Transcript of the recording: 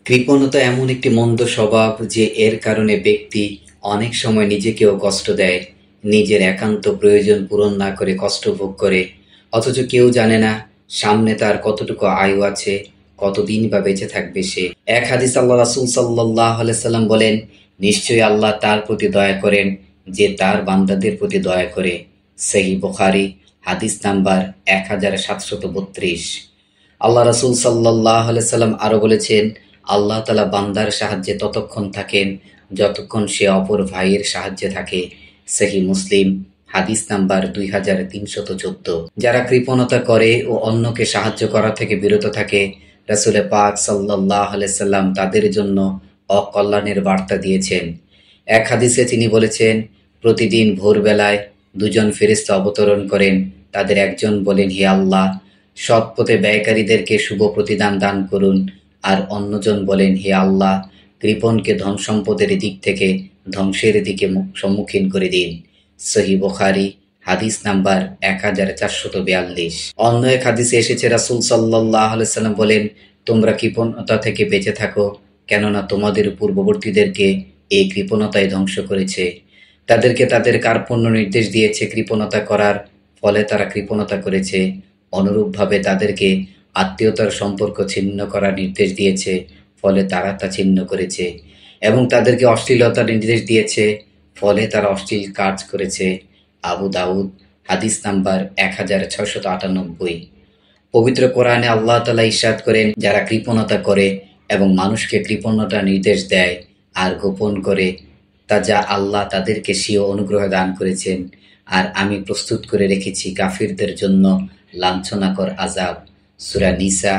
কৃপণতা এমন একটি মন্দ স্বভাব যে এর কারণে ব্যক্তি অনেক সময় নিজেকেও কষ্ট দেয়, নিজের একান্ত প্রয়োজন পূরণ না করে কষ্ট ভোগ করে, অথচ কেউ জানে না সামনে তার কতটুকু আয়ু আছে, কতদিন বা বেঁচে থাকবে সে। এক হাদিস আল্লাহ রাসূল সাল্লাল্লাহু আলাইহি সাল্লাম বলেন, নিশ্চয়ই আল্লাহ তার প্রতি দয়া করেন যে তার বান্দাদের প্রতি দয়া করে। সহিহ বুখারী হাদিস নাম্বার 1732। আল্লাহ রাসূল সাল্লাল্লাহু আলাইহি সাল্লাম আরো বলেছেন, আল্লাহ তাআলা বান্দার সাহায্যে ততক্ষণ থাকেন যতক্ষণ সে অপর ভাইয়ের সাহায্যে থাকে। সহিহ মুসলিম হাদিস নাম্বার 2314। যারা কৃপণতা করে ও অন্যকে সাহায্য করা থেকে বিরত থাকে, রাসূল পাক সাল্লাল্লাহু আলাইহি সাল্লাম তাদের জন্য অকল্যাণের বার্তা দিয়েছেন। এক হাদিসে তিনি বলেছেন, প্রতিদিন ভোরবেলায় দুজন ফেরেশতা অবতরণ করেন। তাদের একজন বলেন, হে আল্লাহ, সৎ পথে ব্যয়কারীদেরকে শুভ প্রতিদান দান করুন। আর অন্যজন বলেন, হে আল্লাহ, কৃপণকে ধন সম্পদের দিক থেকে ধ্বংসের দিকে সম্মুখীন করে দিন। সহিহ বুখারী হাদিস নাম্বার 1442। অন্য এক হাদিসে এসেছে, রাসূল সাল্লাল্লাহু আলাইহি সাল্লাম বলেন, তোমরা কৃপণতা থেকে বেঁচে থাকো, কেননা তোমাদের পূর্ববর্তীদেরকে এই কৃপণতাই ধ্বংস করেছে। তাদেরকে তাদের কার্পণ্য নির্দেশ দিয়েছে কৃপণতা করার, ফলে তারা কৃপণতা করেছে। অনুরূপভাবে তাদেরকে আত্মীয়তার সম্পর্ক ছিন্ন করার নির্দেশ দিয়েছে, ফলে তারা তা ছিন্ন করেছে। এবং তাদেরকে অশ্লীলতার নির্দেশ দিয়েছে, ফলে তারা অশ্লীল কাজ করেছে। আবু দাউদ হাদিস নাম্বার 1698। পবিত্র কোরআনে আল্লাহ তাআলা ইরশাদ করেন, যারা কৃপণতা করে এবং মানুষকে কৃপণতার নির্দেশ দেয় আর গোপন করে তা যা আল্লাহ তাদেরকে স্বীয় অনুগ্রহ দান করেছেন, আর আমি প্রস্তুত করে রেখেছি কাফিরদের জন্য লাঞ্ছনাকর আযাব। সূরা নিসা